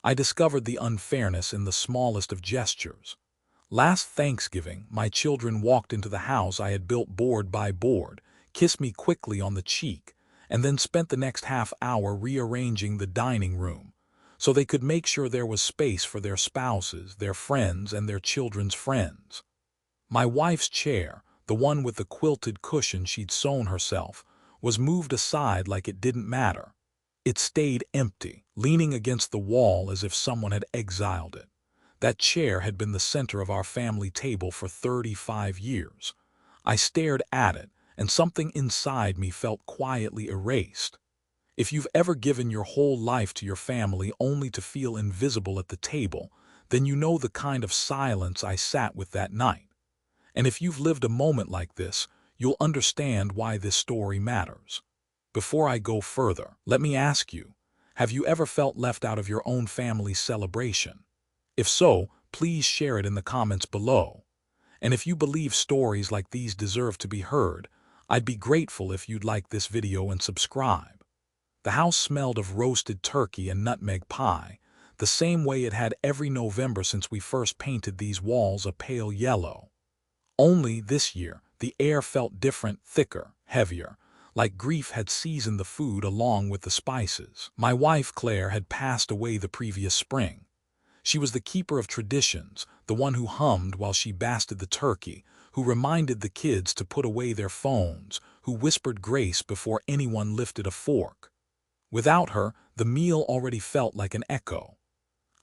I discovered the unfairness in the smallest of gestures. Last Thanksgiving, my children walked into the house I had built board by board, kissed me quickly on the cheek, and then spent the next half hour rearranging the dining room, so they could make sure there was space for their spouses, their friends, and their children's friends. My wife's chair, the one with the quilted cushion she'd sewn herself, was moved aside like it didn't matter. It stayed empty, leaning against the wall as if someone had exiled it. That chair had been the center of our family table for 35 years. I stared at it, and something inside me felt quietly erased. If you've ever given your whole life to your family only to feel invisible at the table, then you know the kind of silence I sat with that night. And if you've lived a moment like this, you'll understand why this story matters. Before I go further, let me ask you, have you ever felt left out of your own family's celebration? If so, please share it in the comments below. And if you believe stories like these deserve to be heard, I'd be grateful if you'd like this video and subscribe. The house smelled of roasted turkey and nutmeg pie, the same way it had every November since we first painted these walls a pale yellow. Only this year, the air felt different, thicker, heavier, like grief had seasoned the food along with the spices. My wife, Claire, had passed away the previous spring. She was the keeper of traditions, the one who hummed while she basted the turkey, who reminded the kids to put away their phones, who whispered grace before anyone lifted a fork. Without her, the meal already felt like an echo.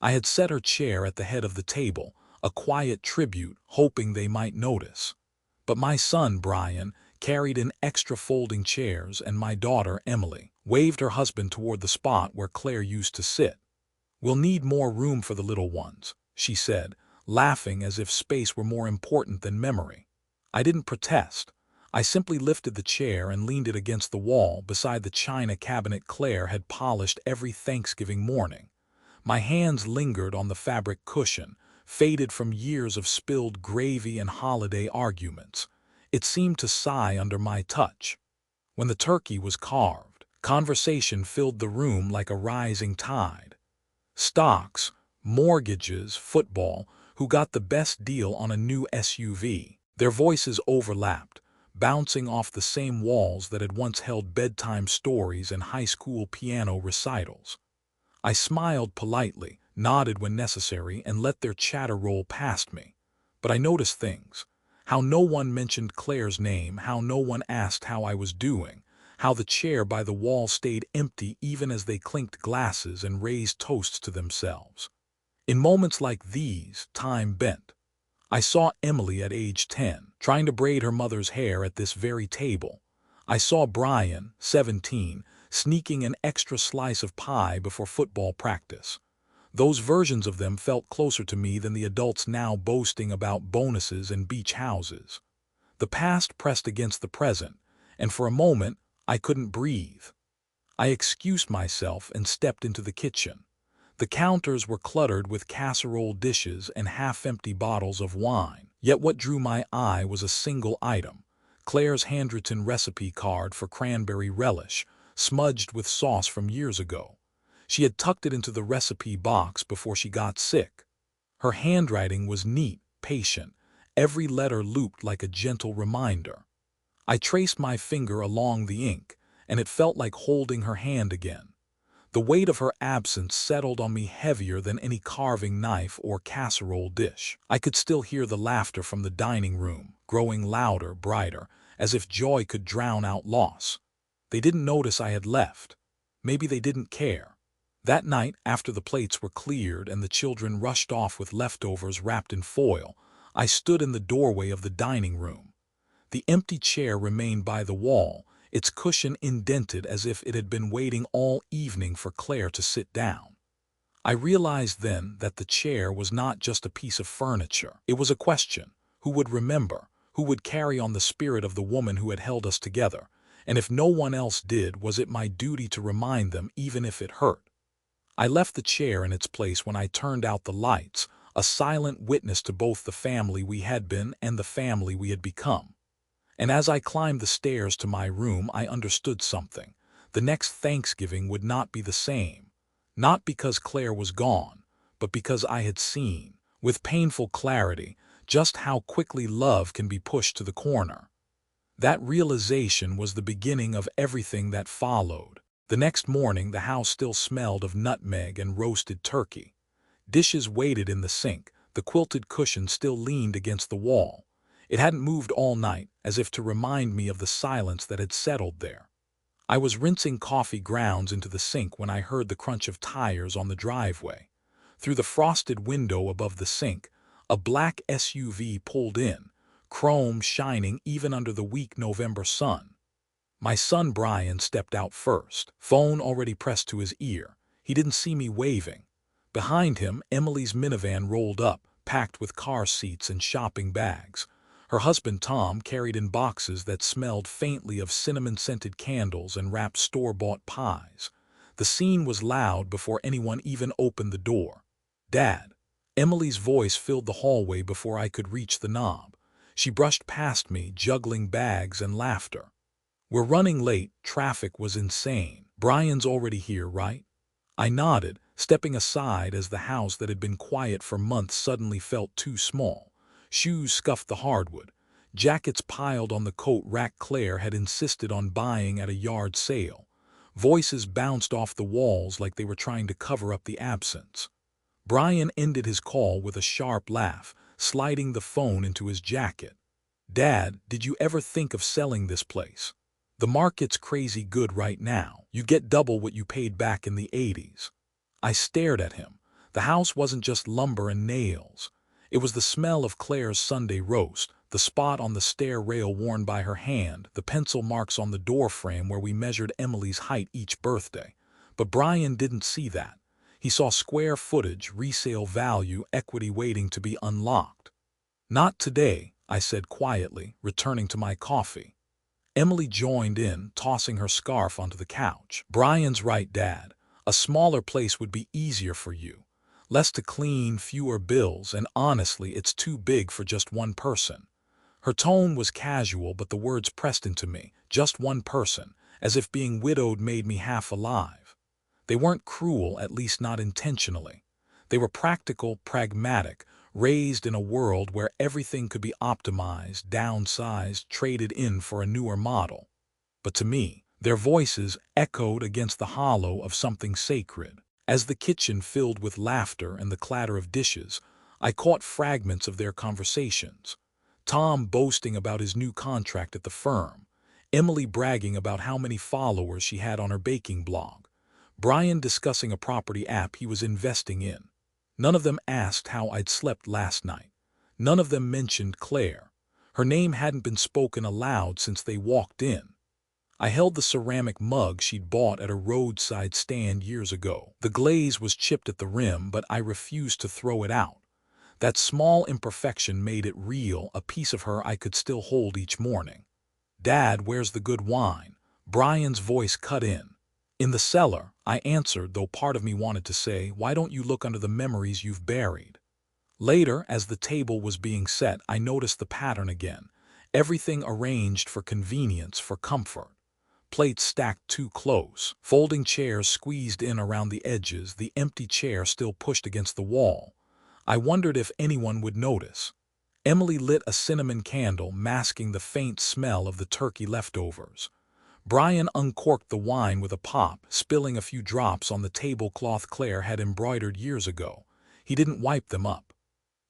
I had set her chair at the head of the table, a quiet tribute, hoping they might notice. But my son, Brian, carried in extra folding chairs, and my daughter, Emily, waved her husband toward the spot where Claire used to sit. "We'll need more room for the little ones," she said, laughing as if space were more important than memory. I didn't protest. I simply lifted the chair and leaned it against the wall beside the china cabinet Claire had polished every Thanksgiving morning. My hands lingered on the fabric cushion, faded from years of spilled gravy and holiday arguments. It seemed to sigh under my touch. When the turkey was carved, conversation filled the room like a rising tide. Stocks, mortgages, football, who got the best deal on a new SUV. Their voices overlapped, bouncing off the same walls that had once held bedtime stories and high school piano recitals. I smiled politely, nodded when necessary, and let their chatter roll past me. But I noticed things. How no one mentioned Claire's name, how no one asked how I was doing, how the chair by the wall stayed empty even as they clinked glasses and raised toasts to themselves. In moments like these, time bent. I saw Emily at age 10, trying to braid her mother's hair at this very table. I saw Brian, 17, sneaking an extra slice of pie before football practice. Those versions of them felt closer to me than the adults now boasting about bonuses and beach houses. The past pressed against the present, and for a moment, I couldn't breathe. I excused myself and stepped into the kitchen. The counters were cluttered with casserole dishes and half-empty bottles of wine. Yet what drew my eye was a single item, Claire's handwritten recipe card for cranberry relish, smudged with sauce from years ago. She had tucked it into the recipe box before she got sick. Her handwriting was neat, patient, every letter looped like a gentle reminder. I traced my finger along the ink, and it felt like holding her hand again. The weight of her absence settled on me heavier than any carving knife or casserole dish. I could still hear the laughter from the dining room, growing louder, brighter, as if joy could drown out loss. They didn't notice I had left. Maybe they didn't care. That night, after the plates were cleared and the children rushed off with leftovers wrapped in foil, I stood in the doorway of the dining room. The empty chair remained by the wall, its cushion indented as if it had been waiting all evening for Claire to sit down. I realized then that the chair was not just a piece of furniture. It was a question. Who would remember? Who would carry on the spirit of the woman who had held us together? And if no one else did, was it my duty to remind them, even if it hurt? I left the chair in its place when I turned out the lights, a silent witness to both the family we had been and the family we had become. And as I climbed the stairs to my room, I understood something. The next Thanksgiving would not be the same. Not because Claire was gone, but because I had seen, with painful clarity, just how quickly love can be pushed to the corner. That realization was the beginning of everything that followed. The next morning, the house still smelled of nutmeg and roasted turkey. Dishes waited in the sink, the quilted cushion still leaned against the wall. It hadn't moved all night, as if to remind me of the silence that had settled there. I was rinsing coffee grounds into the sink when I heard the crunch of tires on the driveway. Through the frosted window above the sink, a black SUV pulled in, chrome shining even under the weak November sun. My son Brian stepped out first, phone already pressed to his ear. He didn't see me waving. Behind him, Emily's minivan rolled up, packed with car seats and shopping bags. Her husband Tom carried in boxes that smelled faintly of cinnamon-scented candles and wrapped store-bought pies. The scene was loud before anyone even opened the door. "Dad." Emily's voice filled the hallway before I could reach the knob. She brushed past me, juggling bags and laughter. "We're running late, traffic was insane. Brian's already here, right?" I nodded, stepping aside as the house that had been quiet for months suddenly felt too small. Shoes scuffed the hardwood. Jackets piled on the coat rack Claire had insisted on buying at a yard sale. Voices bounced off the walls like they were trying to cover up the absence. Brian ended his call with a sharp laugh, sliding the phone into his jacket. "Dad, did you ever think of selling this place? The market's crazy good right now. You get double what you paid back in the '80s. I stared at him. The house wasn't just lumber and nails. It was the smell of Claire's Sunday roast, the spot on the stair rail worn by her hand, the pencil marks on the doorframe where we measured Emily's height each birthday. But Brian didn't see that. He saw square footage, resale value, equity waiting to be unlocked. "Not today," I said quietly, returning to my coffee. Emily joined in, tossing her scarf onto the couch. "Brian's right, Dad. A smaller place would be easier for you. Less to clean, fewer bills, and honestly, it's too big for just one person." Her tone was casual, but the words pressed into me. Just one person, as if being widowed made me half alive. They weren't cruel, at least not intentionally. They were practical, pragmatic, raised in a world where everything could be optimized, downsized, traded in for a newer model. But to me, their voices echoed against the hollow of something sacred. As the kitchen filled with laughter and the clatter of dishes, I caught fragments of their conversations. Tom boasting about his new contract at the firm, Emily bragging about how many followers she had on her baking blog, Brian discussing a property app he was investing in. None of them asked how I'd slept last night. None of them mentioned Claire. Her name hadn't been spoken aloud since they walked in. I held the ceramic mug she'd bought at a roadside stand years ago. The glaze was chipped at the rim, but I refused to throw it out. That small imperfection made it real, a piece of her I could still hold each morning. "Dad, where's the good wine?" Brian's voice cut in. "In the cellar," I answered, though part of me wanted to say, "Why don't you look under the memories you've buried?" Later, as the table was being set, I noticed the pattern again. Everything arranged for convenience, for comfort. Plates stacked too close, folding chairs squeezed in around the edges, the empty chair still pushed against the wall. I wondered if anyone would notice. Emily lit a cinnamon candle, masking the faint smell of the turkey leftovers. Brian uncorked the wine with a pop, spilling a few drops on the tablecloth Claire had embroidered years ago. He didn't wipe them up.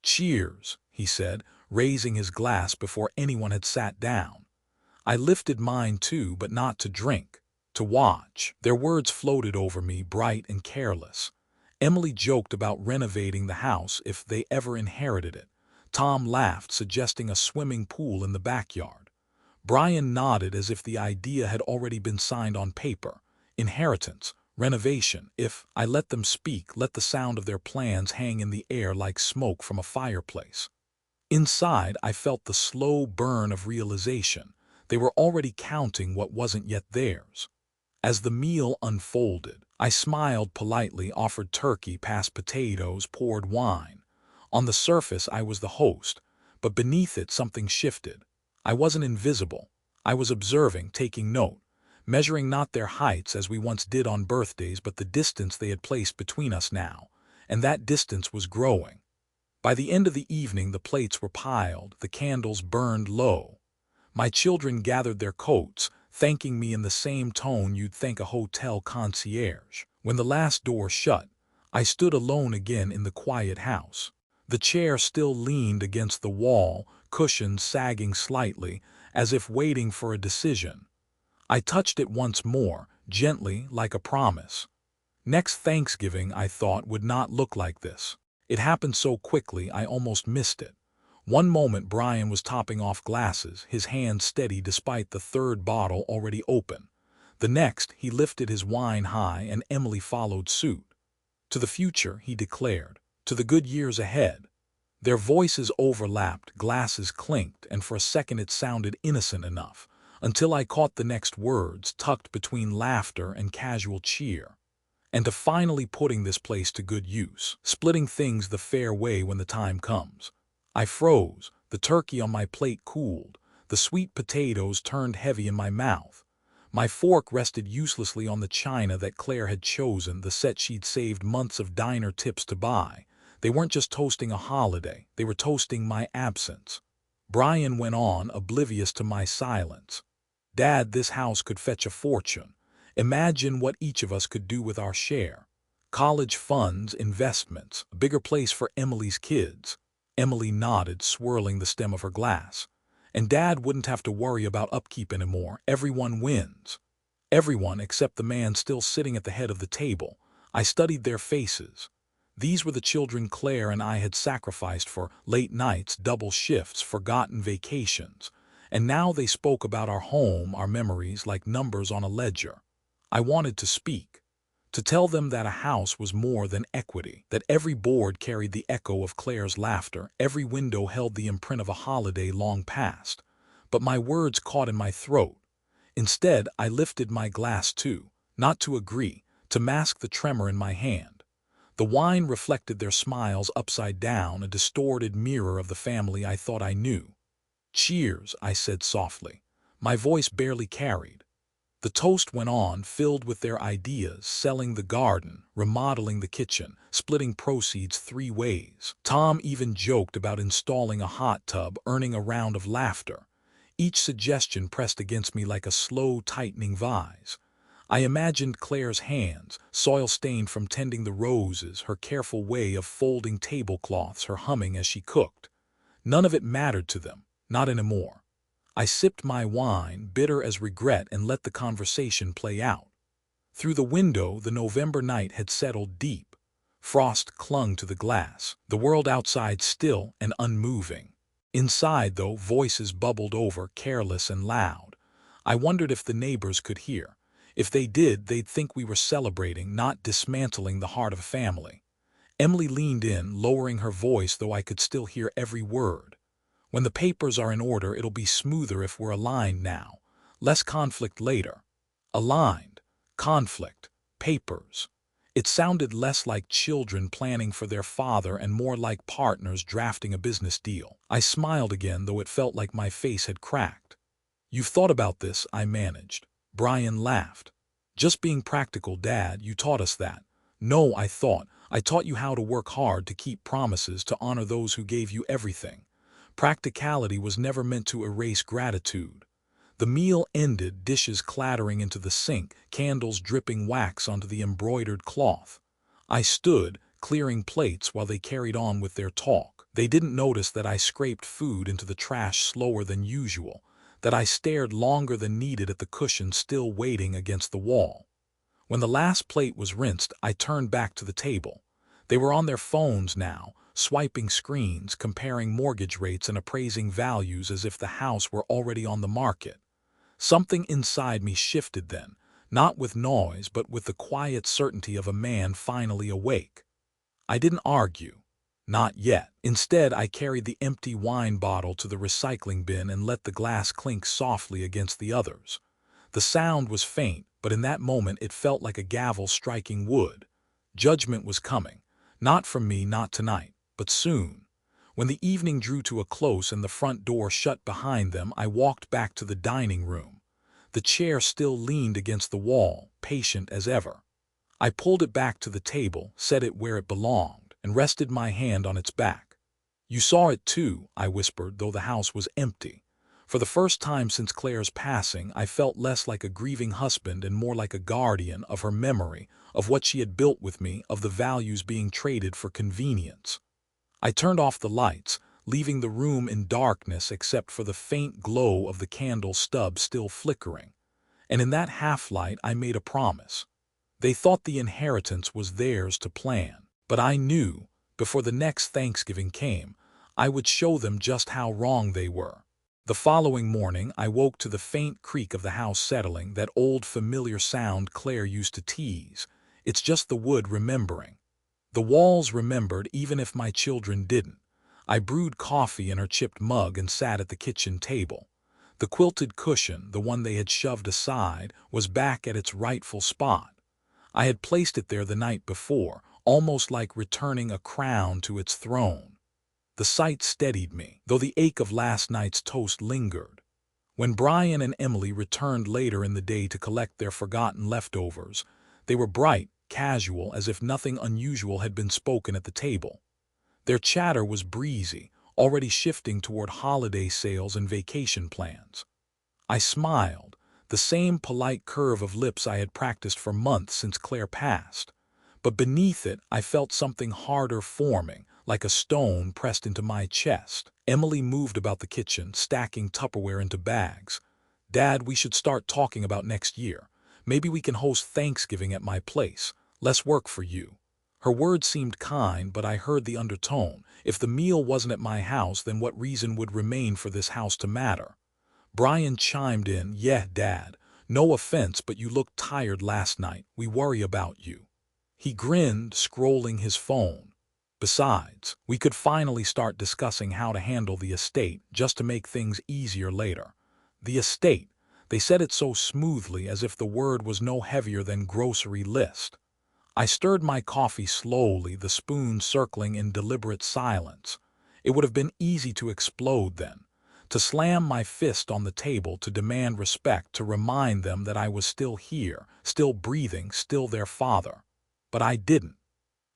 "Cheers," he said, raising his glass before anyone had sat down. I lifted mine too, but not to drink, to watch. Their words floated over me, bright and careless. Emily joked about renovating the house if they ever inherited it. Tom laughed, suggesting a swimming pool in the backyard. Brian nodded as if the idea had already been signed on paper. Inheritance, renovation. If I let them speak, let the sound of their plans hang in the air like smoke from a fireplace. Inside, I felt the slow burn of realization. They were already counting what wasn't yet theirs. As the meal unfolded, I smiled politely, offered turkey, passed potatoes, poured wine. On the surface, I was the host, but beneath it something shifted. I wasn't invisible. I was observing, taking note. measuring not their heights as we once did on birthdays but the distance they had placed between us now, and that distance was growing. By the end of the evening the plates were piled, the candles burned low. My children gathered their coats, thanking me in the same tone you'd thank a hotel concierge. When the last door shut, I stood alone again in the quiet house. The chair still leaned against the wall, cushions sagging slightly, as if waiting for a decision. I touched it once more, gently, like a promise. Next Thanksgiving, I thought, would not look like this. It happened so quickly I almost missed it. One moment Brian was topping off glasses, his hand steady despite the third bottle already open. The next, he lifted his wine high and Emily followed suit. To the future, he declared. To the good years ahead. Their voices overlapped, glasses clinked, and for a second it sounded innocent enough, until I caught the next words tucked between laughter and casual cheer. And to finally putting this place to good use, splitting things the fair way when the time comes. I froze, the turkey on my plate cooled, the sweet potatoes turned heavy in my mouth. My fork rested uselessly on the china that Claire had chosen, the set she'd saved months of diner tips to buy. They weren't just toasting a holiday, they were toasting my absence. Brian went on, oblivious to my silence. Dad, this house could fetch a fortune. Imagine what each of us could do with our share. College funds, investments, a bigger place for Emily's kids. Emily nodded, swirling the stem of her glass. And Dad wouldn't have to worry about upkeep anymore. Everyone wins. Everyone except the man still sitting at the head of the table. I studied their faces. These were the children Claire and I had sacrificed for late nights, double shifts, forgotten vacations. And now they spoke about our home, our memories, like numbers on a ledger. I wanted to speak. To tell them that a house was more than equity, that every board carried the echo of Claire's laughter, every window held the imprint of a holiday long past. But my words caught in my throat. Instead, I lifted my glass too, not to agree, to mask the tremor in my hand. The wine reflected their smiles upside down, a distorted mirror of the family I thought I knew. Cheers, I said softly. My voice barely carried. The toast went on, filled with their ideas, selling the garden, remodeling the kitchen, splitting proceeds 3 ways. Tom even joked about installing a hot tub, earning a round of laughter. Each suggestion pressed against me like a slow, tightening vise. I imagined Claire's hands, soil-stained from tending the roses, her careful way of folding tablecloths, her humming as she cooked. None of it mattered to them, not anymore. I sipped my wine, bitter as regret, and let the conversation play out. Through the window, the November night had settled deep. Frost clung to the glass, the world outside still and unmoving. Inside, though, voices bubbled over, careless and loud. I wondered if the neighbors could hear. If they did, they'd think we were celebrating, not dismantling the heart of a family. Emily leaned in, lowering her voice, though I could still hear every word. When the papers are in order, it'll be smoother if we're aligned now. Less conflict later. Aligned. Conflict. Papers. It sounded less like children planning for their father and more like partners drafting a business deal. I smiled again, though it felt like my face had cracked. You've thought about this, I managed. Brian laughed. Just being practical, Dad, you taught us that. No, I thought. I taught you how to work hard, to keep promises, to honor those who gave you everything. Practicality was never meant to erase gratitude. The meal ended, dishes clattering into the sink, candles dripping wax onto the embroidered cloth. I stood, clearing plates while they carried on with their talk. They didn't notice that I scraped food into the trash slower than usual, that I stared longer than needed at the cushion still waiting against the wall. When the last plate was rinsed, I turned back to the table. They were on their phones now, swiping screens, comparing mortgage rates and appraising values as if the house were already on the market. Something inside me shifted then, not with noise but with the quiet certainty of a man finally awake. I didn't argue. Not yet. Instead, I carried the empty wine bottle to the recycling bin and let the glass clink softly against the others. The sound was faint, but in that moment it felt like a gavel striking wood. Judgment was coming. Not from me, not tonight. But soon. When the evening drew to a close and the front door shut behind them, I walked back to the dining room. The chair still leaned against the wall, patient as ever. I pulled it back to the table, set it where it belonged, and rested my hand on its back. "You saw it too," I whispered, though the house was empty. For the first time since Claire's passing, I felt less like a grieving husband and more like a guardian of her memory, of what she had built with me, of the values being traded for convenience. I turned off the lights, leaving the room in darkness except for the faint glow of the candle stub still flickering. And in that half-light I made a promise. They thought the inheritance was theirs to plan, but I knew, before the next Thanksgiving came, I would show them just how wrong they were. The following morning I woke to the faint creak of the house settling, that old familiar sound Claire used to tease. It's just the wood remembering. The walls remembered even if my children didn't. I brewed coffee in her chipped mug and sat at the kitchen table. The quilted cushion, the one they had shoved aside, was back at its rightful spot. I had placed it there the night before, almost like returning a crown to its throne. The sight steadied me, though the ache of last night's toast lingered. When Brian and Emily returned later in the day to collect their forgotten leftovers, they were bright, casual, as if nothing unusual had been spoken at the table. Their chatter was breezy, already shifting toward holiday sales and vacation plans. I smiled, the same polite curve of lips I had practiced for months since Claire passed. But beneath it I felt something harder forming, like a stone pressed into my chest. Emily moved about the kitchen, stacking Tupperware into bags. "Dad, we should start talking about next year. Maybe we can host Thanksgiving at my place. Less work for you." Her words seemed kind, but I heard the undertone. If the meal wasn't at my house, then what reason would remain for this house to matter? Brian chimed in, "Yeah, Dad. No offense, but you looked tired last night. We worry about you." He grinned, scrolling his phone. Besides, we could finally start discussing how to handle the estate, just to make things easier later. The estate. They said it so smoothly, as if the word was no heavier than grocery list. I stirred my coffee slowly, the spoon circling in deliberate silence. It would have been easy to explode then, to slam my fist on the table, to demand respect, to remind them that I was still here, still breathing, still their father. But I didn't.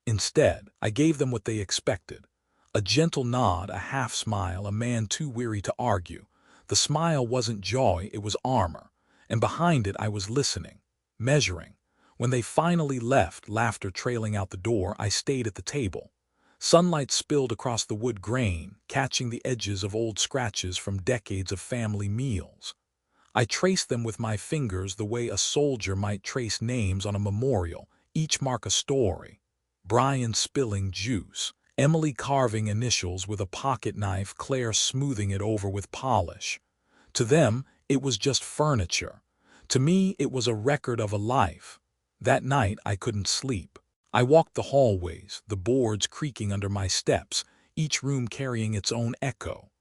Instead, I gave them what they expected. A gentle nod, a half smile, a man too weary to argue. The smile wasn't joy, it was armor. And behind it I was listening, measuring. When they finally left, laughter trailing out the door, I stayed at the table. Sunlight spilled across the wood grain, catching the edges of old scratches from decades of family meals. I traced them with my fingers the way a soldier might trace names on a memorial, each mark a story. Brian spilling juice, Emily carving initials with a pocket knife, Claire smoothing it over with polish. To them, it was just furniture. To me, it was a record of a life. That night, I couldn't sleep. I walked the hallways, the boards creaking under my steps, each room carrying its own echo.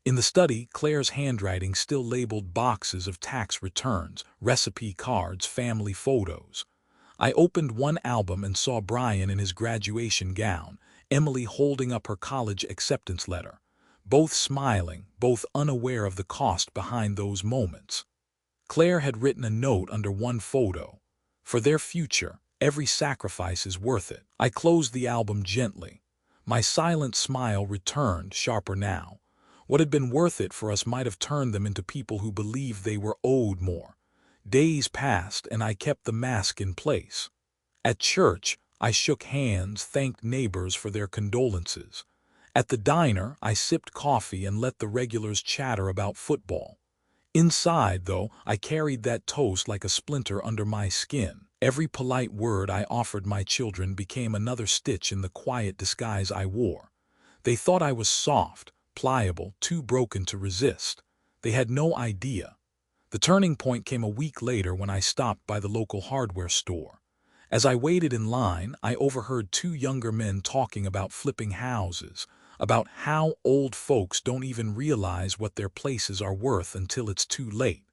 In the study, Claire's handwriting still labeled boxes of tax returns, recipe cards, family photos. I opened one album and saw Brian in his graduation gown, Emily holding up her college acceptance letter. Both smiling, both unaware of the cost behind those moments. Claire had written a note under one photo. "For their future, every sacrifice is worth it." I closed the album gently. My silent smile returned, sharper now. What had been worth it for us might have turned them into people who believed they were owed more. Days passed, and I kept the mask in place. At church, I shook hands, thanked neighbors for their condolences. At the diner, I sipped coffee and let the regulars chatter about football. Inside, though, I carried that toast like a splinter under my skin. Every polite word I offered my children became another stitch in the quiet disguise I wore. They thought I was soft, pliable, too broken to resist. They had no idea. The turning point came a week later when I stopped by the local hardware store. As I waited in line, I overheard two younger men talking about flipping houses, about how old folks don't even realize what their places are worth until it's too late.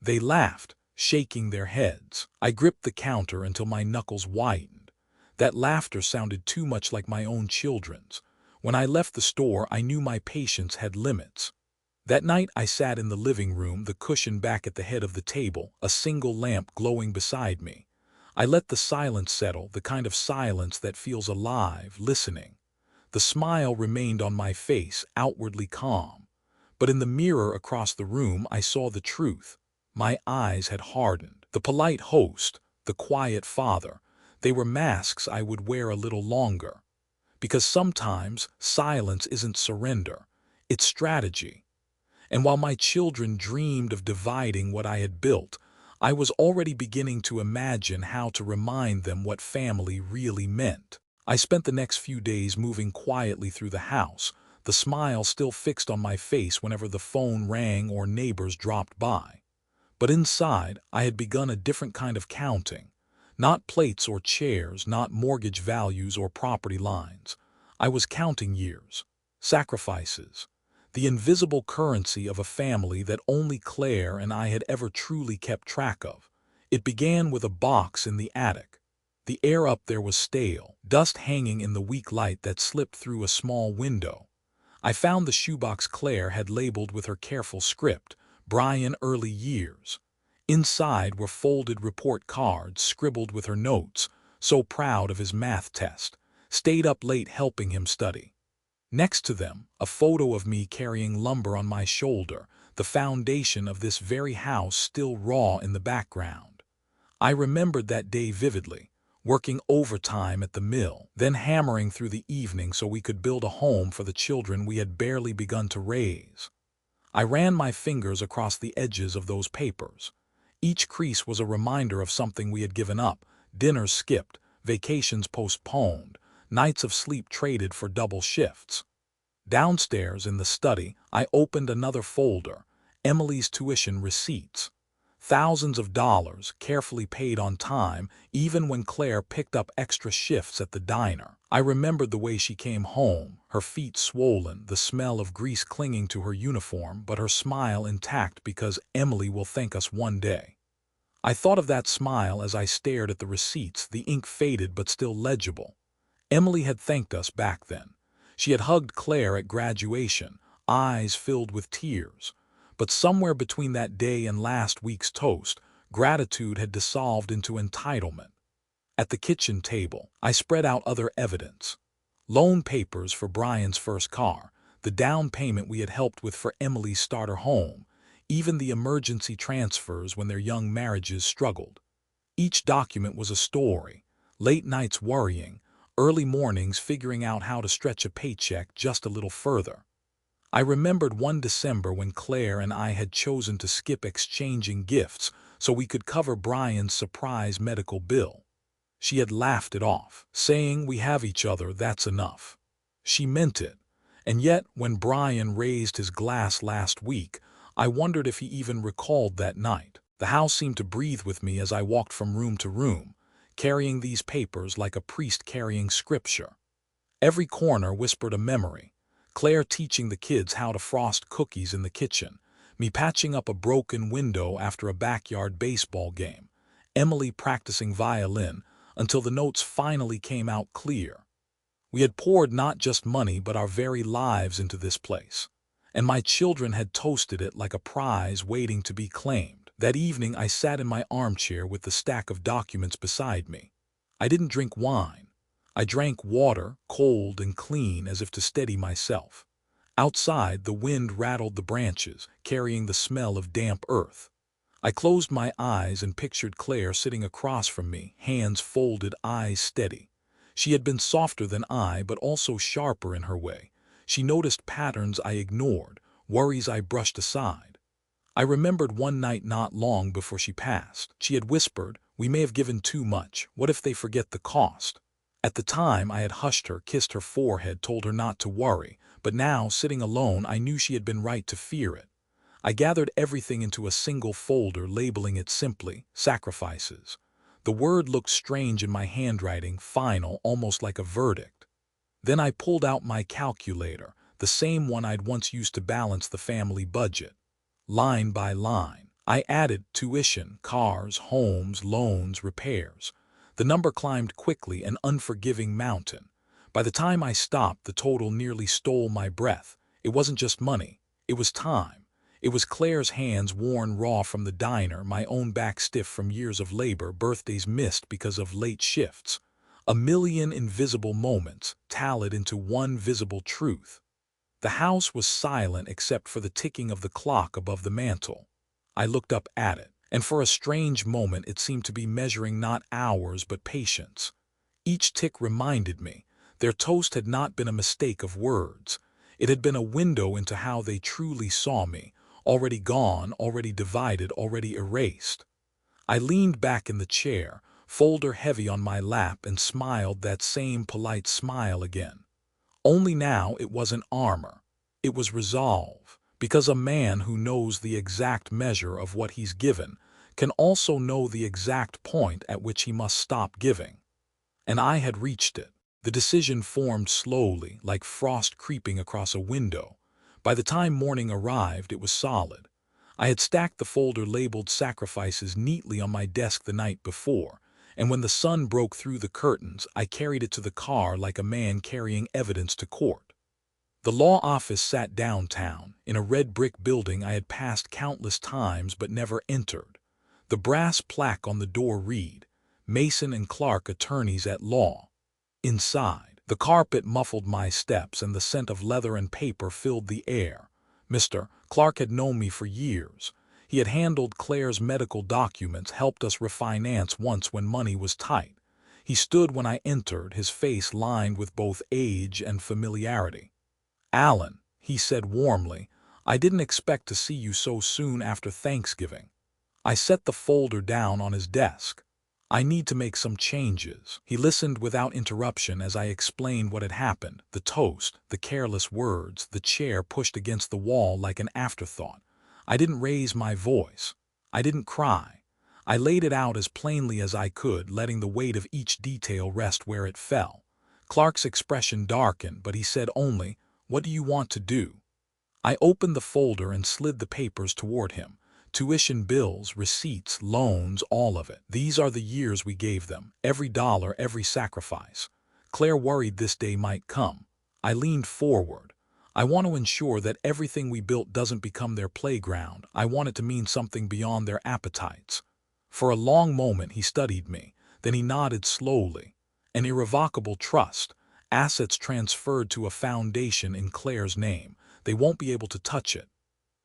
They laughed, shaking their heads. I gripped the counter until my knuckles whitened. That laughter sounded too much like my own children's. When I left the store, I knew my patience had limits. That night I sat in the living room, the cushion back at the head of the table, a single lamp glowing beside me. I let the silence settle, the kind of silence that feels alive, listening. The smile remained on my face, outwardly calm. But in the mirror across the room I saw the truth. My eyes had hardened. The polite host, the quiet father, they were masks I would wear a little longer. Because sometimes silence isn't surrender, it's strategy. And while my children dreamed of dividing what I had built, I was already beginning to imagine how to remind them what family really meant. I spent the next few days moving quietly through the house, the smile still fixed on my face whenever the phone rang or neighbors dropped by. But inside, I had begun a different kind of counting. Not plates or chairs, not mortgage values or property lines. I was counting years, sacrifices, the invisible currency of a family that only Claire and I had ever truly kept track of. It began with a box in the attic. The air up there was stale, dust hanging in the weak light that slipped through a small window. I found the shoebox Claire had labeled with her careful script, Brian Early Years. Inside were folded report cards scribbled with her notes, so proud of his math test, stayed up late helping him study. Next to them, a photo of me carrying lumber on my shoulder, the foundation of this very house still raw in the background. I remembered that day vividly, working overtime at the mill, then hammering through the evening so we could build a home for the children we had barely begun to raise. I ran my fingers across the edges of those papers. Each crease was a reminder of something we had given up, dinners skipped, vacations postponed, nights of sleep traded for double shifts. Downstairs in the study, I opened another folder, Emily's tuition receipts. Thousands of dollars, carefully paid on time, even when Claire picked up extra shifts at the diner. I remembered the way she came home, her feet swollen, the smell of grease clinging to her uniform, but her smile intact because Emily will thank us one day. I thought of that smile as I stared at the receipts, the ink faded but still legible. Emily had thanked us back then. She had hugged Claire at graduation, eyes filled with tears. But somewhere between that day and last week's toast, gratitude had dissolved into entitlement. At the kitchen table, I spread out other evidence. Loan papers for Brian's first car, the down payment we had helped with for Emily's starter home, even the emergency transfers when their young marriages struggled. Each document was a story, late nights worrying, early mornings figuring out how to stretch a paycheck just a little further. I remembered one December when Claire and I had chosen to skip exchanging gifts so we could cover Brian's surprise medical bill. She had laughed it off, saying, "We have each other, that's enough." She meant it. And yet, when Brian raised his glass last week, I wondered if he even recalled that night. The house seemed to breathe with me as I walked from room to room, carrying these papers like a priest carrying scripture. Every corner whispered a memory. Claire teaching the kids how to frost cookies in the kitchen, me patching up a broken window after a backyard baseball game, Emily practicing violin until the notes finally came out clear. We had poured not just money but our very lives into this place, and my children had toasted it like a prize waiting to be claimed. That evening I sat in my armchair with the stack of documents beside me. I didn't drink wine. I drank water, cold and clean, as if to steady myself. Outside, the wind rattled the branches, carrying the smell of damp earth. I closed my eyes and pictured Claire sitting across from me, hands folded, eyes steady. She had been softer than I, but also sharper in her way. She noticed patterns I ignored, worries I brushed aside. I remembered one night not long before she passed. She had whispered, "We may have given too much. What if they forget the cost?" At the time, I had hushed her, kissed her forehead, told her not to worry, but now, sitting alone, I knew she had been right to fear it. I gathered everything into a single folder, labeling it simply, sacrifices. The word looked strange in my handwriting, final, almost like a verdict. Then I pulled out my calculator, the same one I'd once used to balance the family budget. Line by line, I added tuition, cars, homes, loans, repairs. The number climbed quickly, an unforgiving mountain. By the time I stopped, the total nearly stole my breath. It wasn't just money. It was time. It was Claire's hands worn raw from the diner, my own back stiff from years of labor, birthdays missed because of late shifts. A million invisible moments tallied into one visible truth. The house was silent except for the ticking of the clock above the mantel. I looked up at it, and for a strange moment it seemed to be measuring not hours but patience. Each tick reminded me their toast had not been a mistake of words. It had been a window into how they truly saw me, already gone, already divided, already erased. I leaned back in the chair, folder heavy on my lap, and smiled that same polite smile again. Only now it wasn't armor. It was resolve, because a man who knows the exact measure of what he's given can also know the exact point at which he must stop giving. And I had reached it. The decision formed slowly, like frost creeping across a window. By the time morning arrived, it was solid. I had stacked the folder labeled sacrifices neatly on my desk the night before, and when the sun broke through the curtains, I carried it to the car like a man carrying evidence to court. The law office sat downtown, in a red brick building I had passed countless times but never entered. The brass plaque on the door read, Mason and Clark, Attorneys at Law. Inside, the carpet muffled my steps and the scent of leather and paper filled the air. Mr. Clark had known me for years. He had handled Claire's medical documents, helped us refinance once when money was tight. He stood when I entered, his face lined with both age and familiarity. "Alan," he said warmly, "I didn't expect to see you so soon after Thanksgiving." I set the folder down on his desk. "I need to make some changes." He listened without interruption as I explained what had happened, the toast, the careless words, the chair pushed against the wall like an afterthought. I didn't raise my voice. I didn't cry. I laid it out as plainly as I could, letting the weight of each detail rest where it fell. Clark's expression darkened, but he said only, "What do you want to do?" I opened the folder and slid the papers toward him. Tuition bills, receipts, loans, all of it. These are the years we gave them, every dollar, every sacrifice. Claire worried this day might come. I leaned forward. I want to ensure that everything we built doesn't become their playground. I want it to mean something beyond their appetites. For a long moment he studied me, then he nodded slowly. An irrevocable trust, assets transferred to a foundation in Claire's name. They won't be able to touch it.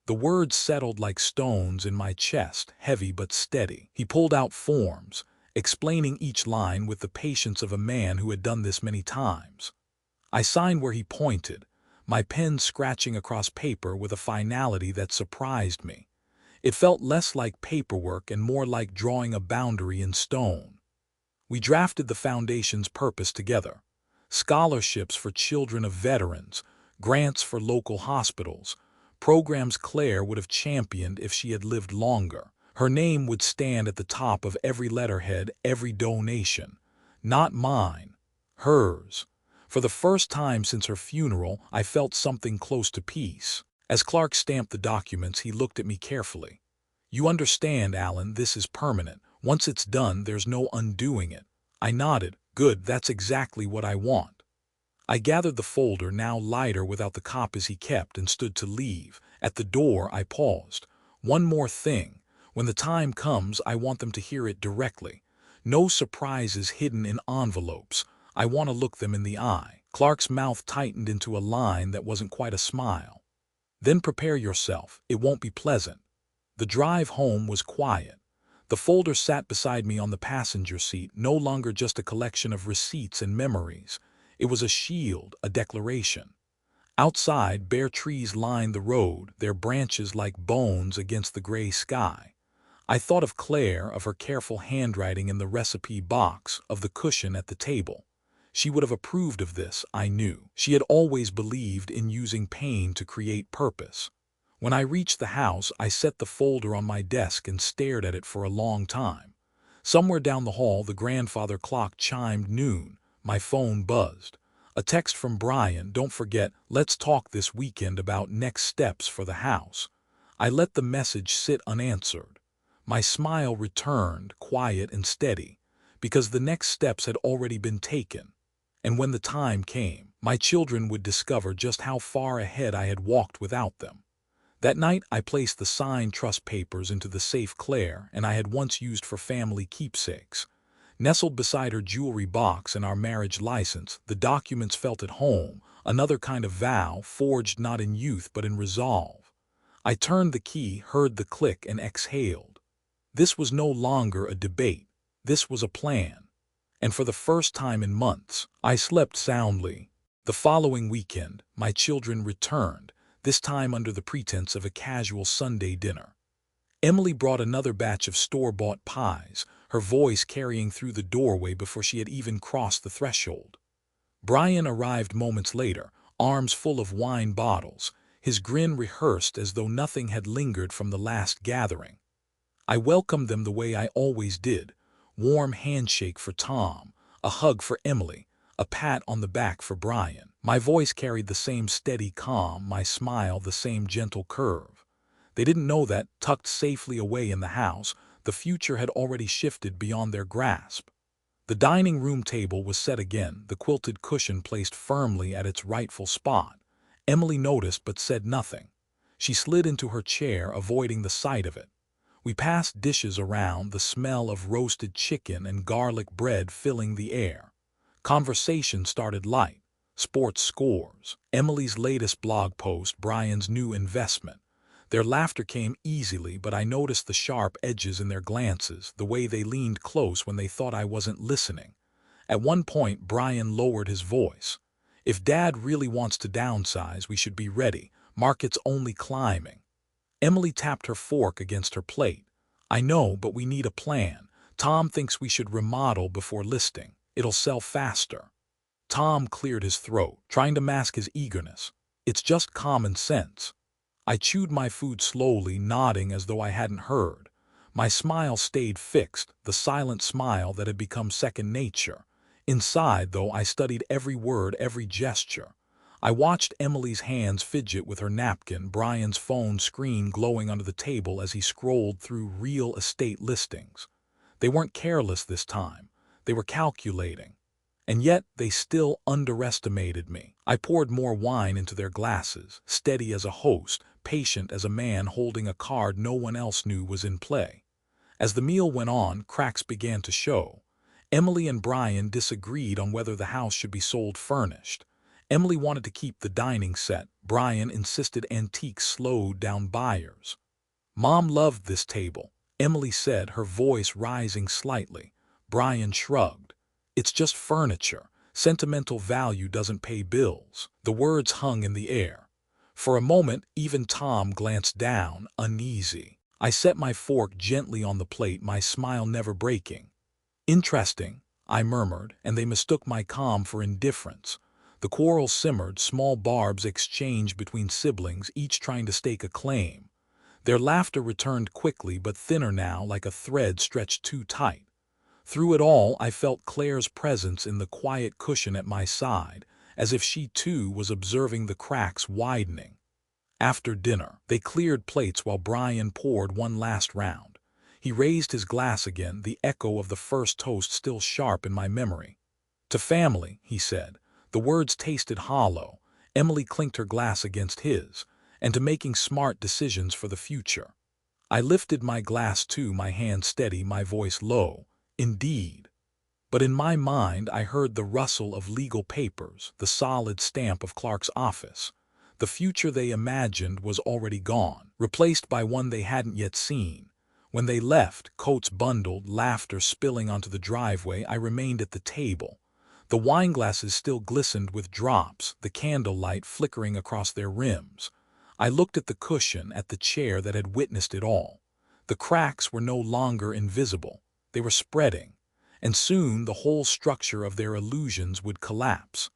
The words settled like stones in my chest, heavy but steady. He pulled out forms, explaining each line with the patience of a man who had done this many times. I signed where he pointed, my pen scratching across paper with a finality that surprised me. It felt less like paperwork and more like drawing a boundary in stone. We drafted the foundation's purpose together. Scholarships for children of veterans, grants for local hospitals, programs Claire would have championed if she had lived longer. Her name would stand at the top of every letterhead, every donation. Not mine, hers. For the first time since her funeral, I felt something close to peace. As Clark stamped the documents, he looked at me carefully. "You understand, Alan, this is permanent. Once it's done, there's no undoing it." I nodded. "Good, that's exactly what I want." I gathered the folder, now lighter without the copies he kept, and stood to leave. At the door, I paused. "One more thing. When the time comes, I want them to hear it directly. No surprises hidden in envelopes. I want to look them in the eye." Clark's mouth tightened into a line that wasn't quite a smile. "Then prepare yourself. It won't be pleasant." The drive home was quiet. The folder sat beside me on the passenger seat, no longer just a collection of receipts and memories. It was a shield, a declaration. Outside, bare trees lined the road, their branches like bones against the gray sky. I thought of Claire, of her careful handwriting in the recipe box, of the cushion at the table. She would have approved of this, I knew. She had always believed in using pain to create purpose. When I reached the house, I set the folder on my desk and stared at it for a long time. Somewhere down the hall, the grandfather clock chimed noon. My phone buzzed. A text from Brian, "Don't forget, let's talk this weekend about next steps for the house." I let the message sit unanswered. My smile returned, quiet and steady, because the next steps had already been taken. And when the time came, my children would discover just how far ahead I had walked without them. That night, I placed the signed trust papers into the safe Claire and I had once used for family keepsakes. Nestled beside her jewelry box and our marriage license, the documents felt at home, another kind of vow forged not in youth but in resolve. I turned the key, heard the click, and exhaled. This was no longer a debate. This was a plan. And for the first time in months, I slept soundly. The following weekend, my children returned, this time under the pretense of a casual Sunday dinner. Emily brought another batch of store-bought pies, her voice carrying through the doorway before she had even crossed the threshold. Brian arrived moments later, arms full of wine bottles, his grin rehearsed as though nothing had lingered from the last gathering. I welcomed them the way I always did, warm handshake for Tom, a hug for Emily, a pat on the back for Brian. My voice carried the same steady calm, my smile the same gentle curve. They didn't know that, tucked safely away in the house, the future had already shifted beyond their grasp. The dining room table was set again, the quilted cushion placed firmly at its rightful spot. Emily noticed but said nothing. She slid into her chair, avoiding the sight of it. We passed dishes around, the smell of roasted chicken and garlic bread filling the air. Conversation started light. Sports scores, Emily's latest blog post, Brian's new investment. Their laughter came easily, but I noticed the sharp edges in their glances, the way they leaned close when they thought I wasn't listening. At one point, Brian lowered his voice. "If Dad really wants to downsize, we should be ready. Market's only climbing." Emily tapped her fork against her plate. "I know, but we need a plan. Tom thinks we should remodel before listing. It'll sell faster." Tom cleared his throat, trying to mask his eagerness. "It's just common sense." I chewed my food slowly, nodding as though I hadn't heard. My smile stayed fixed, the silent smile that had become second nature. Inside, though, I studied every word, every gesture. I watched Emily's hands fidget with her napkin, Brian's phone screen glowing under the table as he scrolled through real estate listings. They weren't careless this time. They were calculating. And yet they still underestimated me. I poured more wine into their glasses, steady as a host, patient as a man holding a card no one else knew was in play. As the meal went on, cracks began to show. Emily and Brian disagreed on whether the house should be sold furnished. Emily wanted to keep the dining set. Brian insisted antiques slowed down buyers. "Mom loved this table," Emily said, her voice rising slightly. Brian shrugged. "It's just furniture. Sentimental value doesn't pay bills." The words hung in the air. For a moment, even Tom glanced down, uneasy. I set my fork gently on the plate, my smile never breaking. "Interesting," I murmured, and they mistook my calm for indifference. The quarrel simmered, small barbs exchanged between siblings, each trying to stake a claim. Their laughter returned quickly, but thinner now, like a thread stretched too tight. Through it all, I felt Claire's presence in the quiet cushion at my side, as if she too was observing the cracks widening. After dinner, they cleared plates while Brian poured one last round. He raised his glass again, the echo of the first toast still sharp in my memory. "To family," he said. The words tasted hollow. Emily clinked her glass against his. "And to making smart decisions for the future." I lifted my glass too, my hand steady, my voice low. "Indeed." But in my mind I heard the rustle of legal papers, the solid stamp of Clark's office. The future they imagined was already gone, replaced by one they hadn't yet seen. When they left, coats bundled, laughter spilling onto the driveway, I remained at the table. The wineglasses still glistened with drops, the candlelight flickering across their rims. I looked at the cushion, at the chair that had witnessed it all. The cracks were no longer invisible. They were spreading, and soon the whole structure of their illusions would collapse.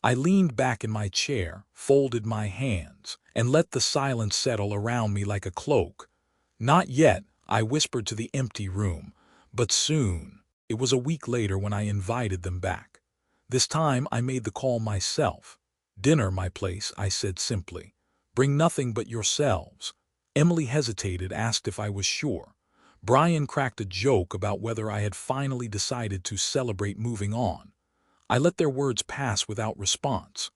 I leaned back in my chair, folded my hands, and let the silence settle around me like a cloak. "Not yet," I whispered to the empty room, "but soon." It was a week later when I invited them back. This time I made the call myself. "Dinner, my place," I said simply. "Bring nothing but yourselves." Emily hesitated, asked if I was sure. Brian cracked a joke about whether I had finally decided to celebrate moving on. I let their words pass without response.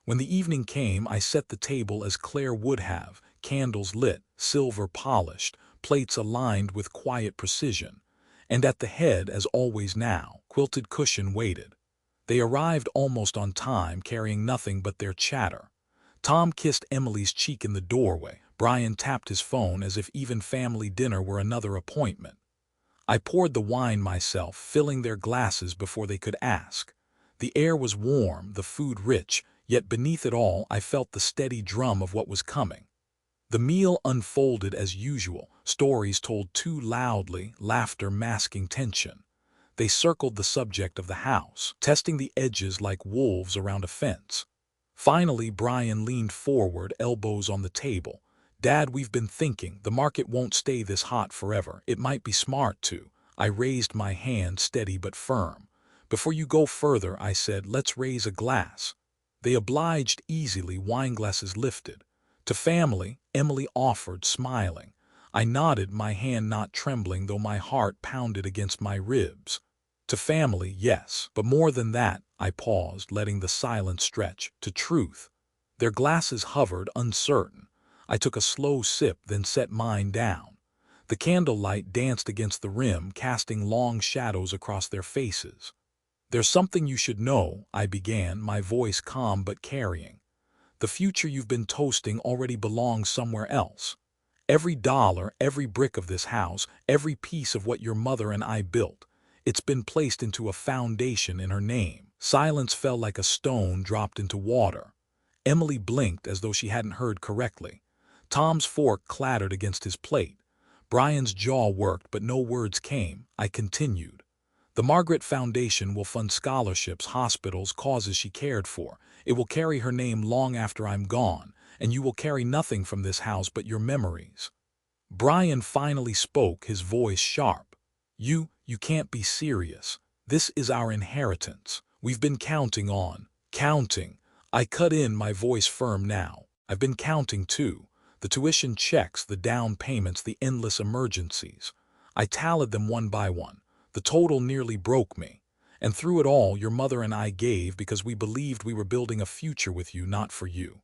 When the evening came, I set the table as Claire would have, candles lit, silver polished, plates aligned with quiet precision. And at the head, as always now, quilted cushion waited. They arrived almost on time, carrying nothing but their chatter. Tom kissed Emily's cheek in the doorway. Brian tapped his phone as if even family dinner were another appointment. I poured the wine myself, filling their glasses before they could ask. The air was warm, the food rich, yet beneath it all I felt the steady drum of what was coming. The meal unfolded as usual, stories told too loudly, laughter masking tension. They circled the subject of the house, testing the edges like wolves around a fence. Finally, Brian leaned forward, elbows on the table. "Dad, we've been thinking, the market won't stay this hot forever. It might be smart to." I raised my hand, steady but firm. "Before you go further," I said, "let's raise a glass." They obliged easily, wineglasses lifted. "To family," Emily offered, smiling. I nodded, my hand not trembling though my heart pounded against my ribs. "To family, yes, but more than that," I paused, letting the silence stretch. "To truth." Their glasses hovered, uncertain. I took a slow sip, then set mine down. The candlelight danced against the rim, casting long shadows across their faces. "There's something you should know," I began, my voice calm but carrying. "The future you've been toasting already belongs somewhere else. Every dollar, every brick of this house, every piece of what your mother and I built, it's been placed into a foundation in her name." Silence fell like a stone dropped into water. Emily blinked as though she hadn't heard correctly. Tom's fork clattered against his plate. Brian's jaw worked, but no words came. I continued. "The Margaret Foundation will fund scholarships, hospitals, causes she cared for. It will carry her name long after I'm gone, and you will carry nothing from this house but your memories." Brian finally spoke, his voice sharp. You can't be serious. This is our inheritance. We've been counting on." "Counting." I cut in, my voice firm now. "I've been counting too. The tuition checks, the down payments, the endless emergencies. I tallied them one by one. The total nearly broke me. And through it all, your mother and I gave because we believed we were building a future with you, not for you."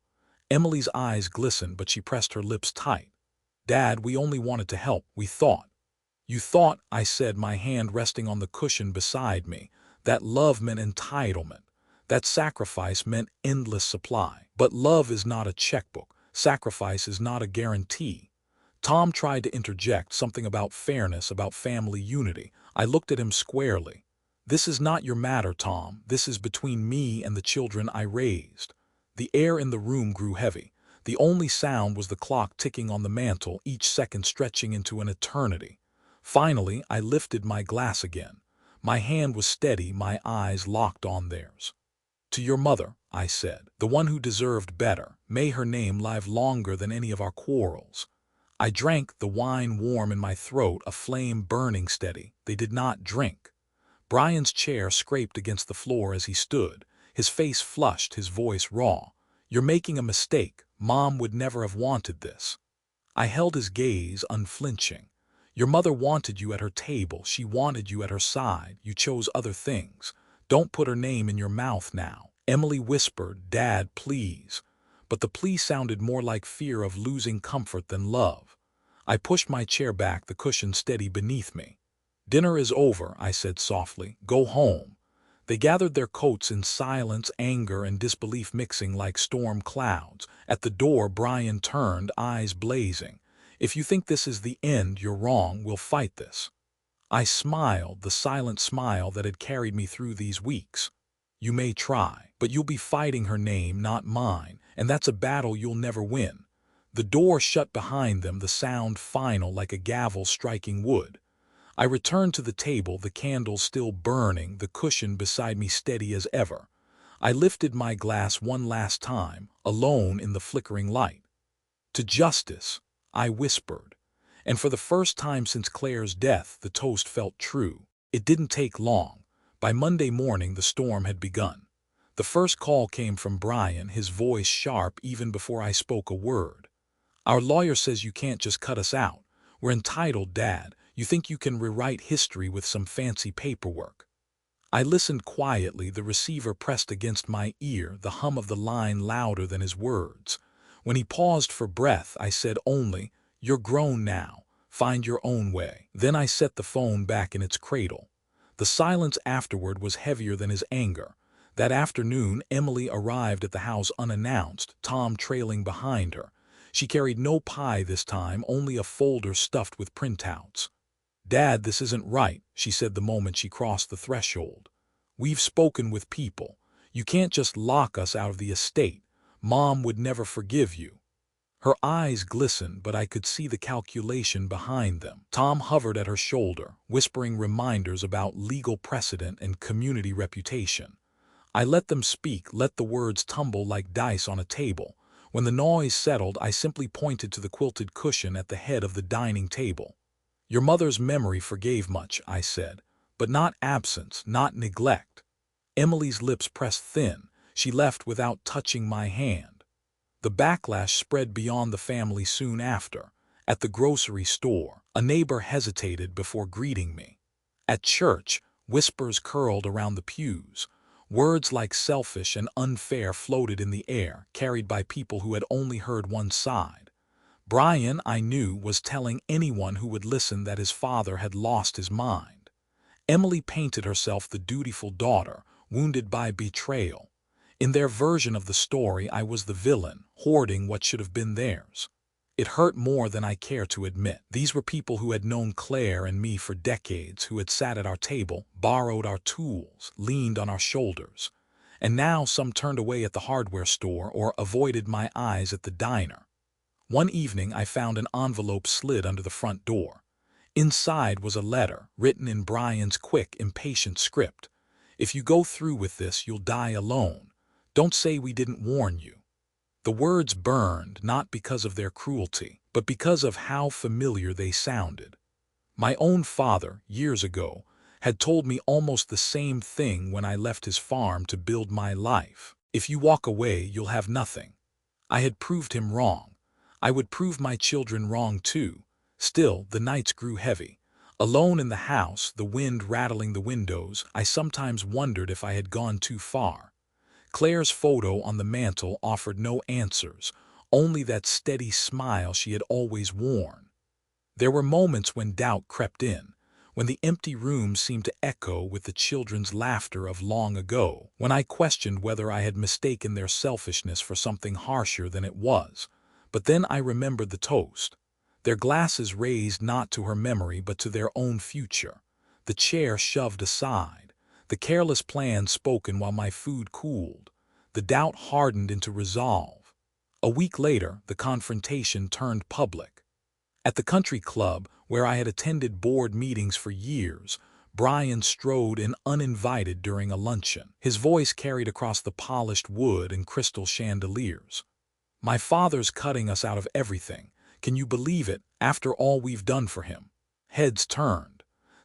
Emily's eyes glistened, but she pressed her lips tight. "Dad, we only wanted to help. We thought." "You thought," I said, my hand resting on the cushion beside me, "that love meant entitlement. That sacrifice meant endless supply. But love is not a checkbook. Sacrifice is not a guarantee." Tom tried to interject, something about fairness, about family unity. I looked at him squarely. "This is not your matter, Tom. This is between me and the children I raised." The air in the room grew heavy. The only sound was the clock ticking on the mantel, each second stretching into an eternity. Finally, I lifted my glass again. My hand was steady, my eyes locked on theirs. "To your mother," I said, "the one who deserved better. May her name live longer than any of our quarrels." I drank, the wine warm in my throat, a flame burning steady. They did not drink. Brian's chair scraped against the floor as he stood, his face flushed, his voice raw. "You're making a mistake. Mom would never have wanted this." I held his gaze, unflinching. "Your mother wanted you at her table. She wanted you at her side. You chose other things. Don't put her name in your mouth now." Emily whispered, "Dad, please." But the plea sounded more like fear of losing comfort than love. I pushed my chair back, the cushion steady beneath me. "Dinner is over," I said softly. "Go home." They gathered their coats in silence, anger and disbelief mixing like storm clouds. At the door, Brian turned, eyes blazing. "If you think this is the end, you're wrong. We'll fight this." I smiled, the silent smile that had carried me through these weeks. "You may try, but you'll be fighting her name, not mine, and that's a battle you'll never win." The door shut behind them, the sound final like a gavel striking wood. I returned to the table, the candles still burning, the cushion beside me steady as ever. I lifted my glass one last time, alone in the flickering light. "To justice," I whispered. And for the first time since Claire's death, the toast felt true. It didn't take long. By Monday morning, the storm had begun. The first call came from Brian, his voice sharp even before I spoke a word. "Our lawyer says you can't just cut us out. We're entitled, Dad. You think you can rewrite history with some fancy paperwork." I listened quietly, the receiver pressed against my ear, the hum of the line louder than his words. When he paused for breath, I said only, "You're grown now. Find your own way." Then I set the phone back in its cradle. The silence afterward was heavier than his anger. That afternoon, Emily arrived at the house unannounced, Tom trailing behind her. She carried no pie this time, only a folder stuffed with printouts. "Dad, this isn't right," she said the moment she crossed the threshold. "We've spoken with people. You can't just lock us out of the estate. Mom would never forgive you." Her eyes glistened, but I could see the calculation behind them. Tom hovered at her shoulder, whispering reminders about legal precedent and community reputation. I let them speak, let the words tumble like dice on a table. When the noise settled, I simply pointed to the quilted cushion at the head of the dining table. "Your mother's memory forgave much," I said, "but not absence, not neglect." Emily's lips pressed thin. She left without touching my hand. The backlash spread beyond the family soon after. At the grocery store, a neighbor hesitated before greeting me. At church, whispers curled around the pews. Words like selfish and unfair floated in the air, carried by people who had only heard one side. Brian, I knew, was telling anyone who would listen that his father had lost his mind. Emily painted herself the dutiful daughter, wounded by betrayal. In their version of the story, I was the villain, hoarding what should have been theirs. It hurt more than I care to admit. These were people who had known Claire and me for decades, who had sat at our table, borrowed our tools, leaned on our shoulders. And now some turned away at the hardware store or avoided my eyes at the diner. One evening I found an envelope slid under the front door. Inside was a letter, written in Brian's quick, impatient script. "If you go through with this, you'll die alone. Don't say we didn't warn you." The words burned, not because of their cruelty, but because of how familiar they sounded. My own father, years ago, had told me almost the same thing when I left his farm to build my life. "If you walk away, you'll have nothing." I had proved him wrong. I would prove my children wrong too. Still, the nights grew heavy. Alone in the house, the wind rattling the windows, I sometimes wondered if I had gone too far. Claire's photo on the mantel offered no answers, only that steady smile she had always worn. There were moments when doubt crept in, when the empty room seemed to echo with the children's laughter of long ago, when I questioned whether I had mistaken their selfishness for something harsher than it was. But then I remembered the toast. Their glasses raised not to her memory but to their own future. The chair shoved aside. The careless plan spoken while my food cooled. The doubt hardened into resolve. A week later, the confrontation turned public. At the country club, where I had attended board meetings for years, Brian strode in uninvited during a luncheon. His voice carried across the polished wood and crystal chandeliers. "My father's cutting us out of everything. Can you believe it, after all we've done for him?" Heads turned.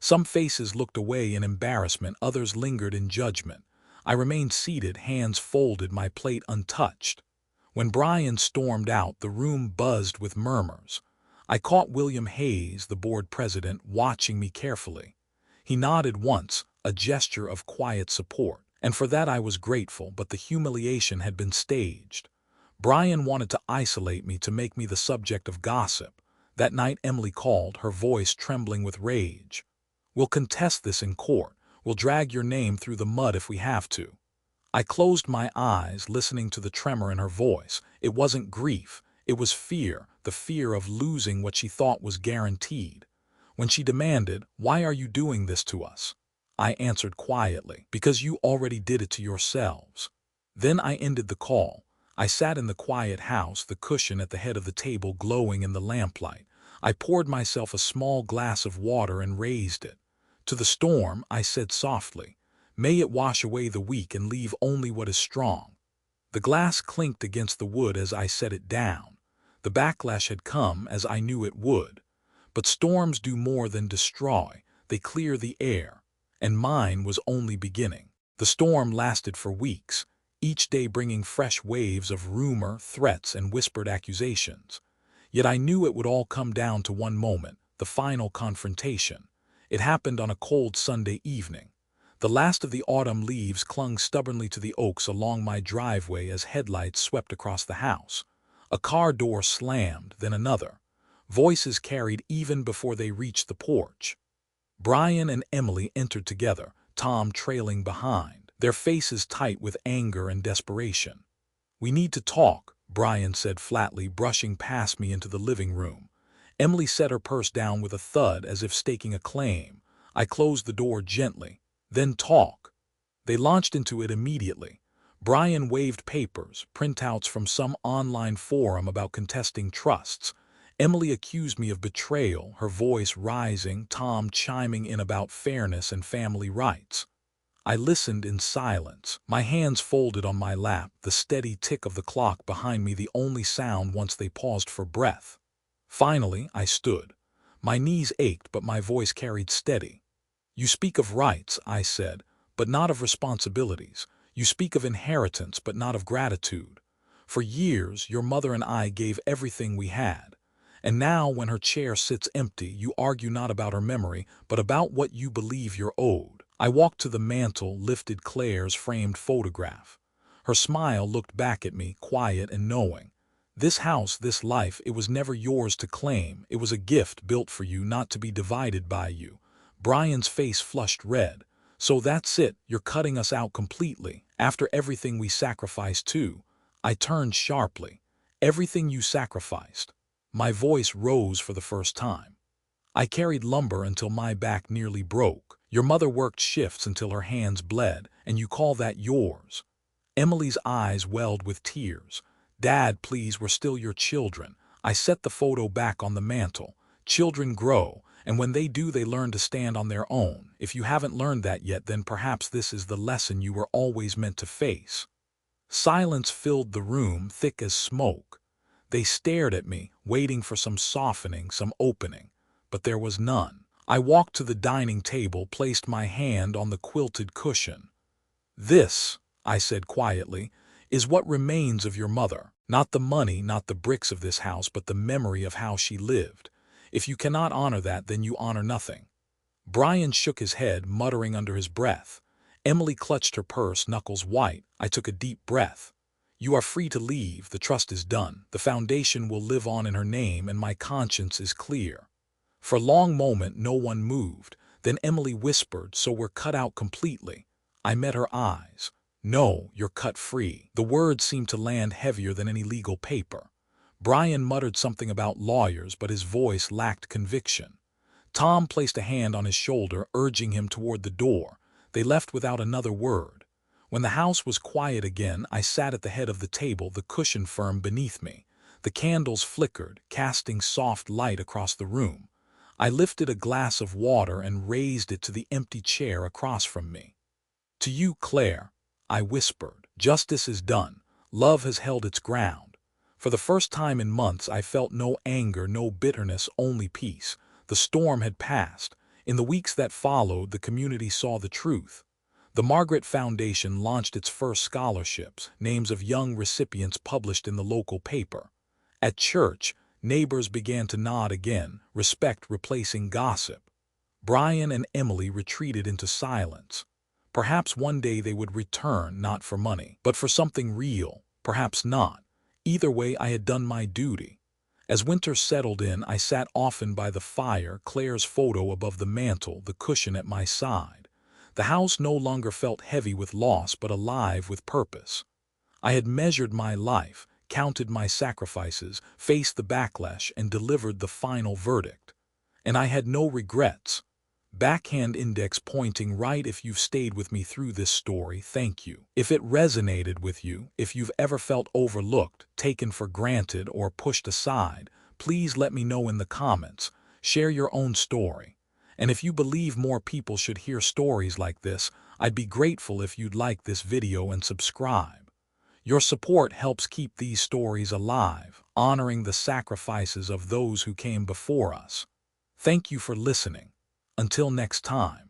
Some faces looked away in embarrassment, others lingered in judgment. I remained seated, hands folded, my plate untouched. When Brian stormed out, the room buzzed with murmurs. I caught William Hayes, the board president, watching me carefully. He nodded once, a gesture of quiet support, and for that I was grateful, but the humiliation had been staged. Brian wanted to isolate me, to make me the subject of gossip. That night Emily called, her voice trembling with rage. "We'll contest this in court. We'll drag your name through the mud if we have to." I closed my eyes, listening to the tremor in her voice. It wasn't grief, it was fear, the fear of losing what she thought was guaranteed. When she demanded, "Why are you doing this to us?" I answered quietly, "Because you already did it to yourselves." Then I ended the call. I sat in the quiet house, the cushion at the head of the table glowing in the lamplight. I poured myself a small glass of water and raised it. To the storm, I said softly, "May it wash away the weak and leave only what is strong." The glass clinked against the wood as I set it down. The backlash had come, as I knew it would. But storms do more than destroy, they clear the air. And mine was only beginning. The storm lasted for weeks, each day bringing fresh waves of rumor, threats, and whispered accusations. Yet I knew it would all come down to one moment, the final confrontation. It happened on a cold Sunday evening. The last of the autumn leaves clung stubbornly to the oaks along my driveway as headlights swept across the house. A car door slammed, then another. Voices carried even before they reached the porch. Brian and Emily entered together, Tom trailing behind, their faces tight with anger and desperation. "We need to talk," Brian said flatly, brushing past me into the living room. Emily set her purse down with a thud as if staking a claim. I closed the door gently. "Then talk." They launched into it immediately. Brian waved papers, printouts from some online forum about contesting trusts. Emily accused me of betrayal, her voice rising, Tom chiming in about fairness and family rights. I listened in silence, my hands folded on my lap, the steady tick of the clock behind me the only sound once they paused for breath. Finally, I stood. My knees ached, but my voice carried steady. "You speak of rights," I said, "but not of responsibilities. You speak of inheritance, but not of gratitude. For years, your mother and I gave everything we had. And now, when her chair sits empty, you argue not about her memory, but about what you believe you're owed." I walked to the mantel, lifted Claire's framed photograph. Her smile looked back at me, quiet and knowing. "This house, this life, it was never yours to claim. It was a gift built for you, not to be divided by you." Brian's face flushed red. "So that's it, you're cutting us out completely, after everything we sacrificed too." I turned sharply. "Everything you sacrificed." My voice rose for the first time. "I carried lumber until my back nearly broke. Your mother worked shifts until her hands bled, and you call that yours?" Emily's eyes welled with tears. "Dad, please, we're still your children." I set the photo back on the mantel. "Children grow, and when they do, they learn to stand on their own. If you haven't learned that yet, then perhaps this is the lesson you were always meant to face." Silence filled the room, thick as smoke. They stared at me, waiting for some softening, some opening. But there was none. I walked to the dining table, placed my hand on the quilted cushion. "This," I said quietly, "is what remains of your mother. Not the money, not the bricks of this house, but the memory of how she lived. If you cannot honor that, then you honor nothing." Brian shook his head, muttering under his breath. Emily clutched her purse, knuckles white. I took a deep breath. "You are free to leave. The trust is done. The foundation will live on in her name, and my conscience is clear." For a long moment, no one moved. Then Emily whispered, "So we're cut out completely." I met her eyes. "No, you're cut free." The words seemed to land heavier than any legal paper. Brian muttered something about lawyers, but his voice lacked conviction. Tom placed a hand on his shoulder, urging him toward the door. They left without another word. When the house was quiet again, I sat at the head of the table, the cushion firm beneath me. The candles flickered, casting soft light across the room. I lifted a glass of water and raised it to the empty chair across from me. "To you, Claire," I whispered, "justice is done. Love has held its ground." For the first time in months, I felt no anger, no bitterness, only peace. The storm had passed. In the weeks that followed, the community saw the truth. The Margaret Foundation launched its first scholarships, names of young recipients published in the local paper. At church, neighbors began to nod again, respect replacing gossip. Brian and Emily retreated into silence. Perhaps one day they would return, not for money, but for something real. Perhaps not. Either way, I had done my duty. As winter settled in, I sat often by the fire, Claire's photo above the mantel, the cushion at my side. The house no longer felt heavy with loss, but alive with purpose. I had measured my life, counted my sacrifices, faced the backlash, and delivered the final verdict. And I had no regrets. Backhand index pointing right. If you've stayed with me through this story, thank you. If it resonated with you, if you've ever felt overlooked, taken for granted, or pushed aside, please let me know in the comments. Share your own story. And if you believe more people should hear stories like this, I'd be grateful if you'd like this video and subscribe. Your support helps keep these stories alive, honoring the sacrifices of those who came before us. Thank you for listening. Until next time.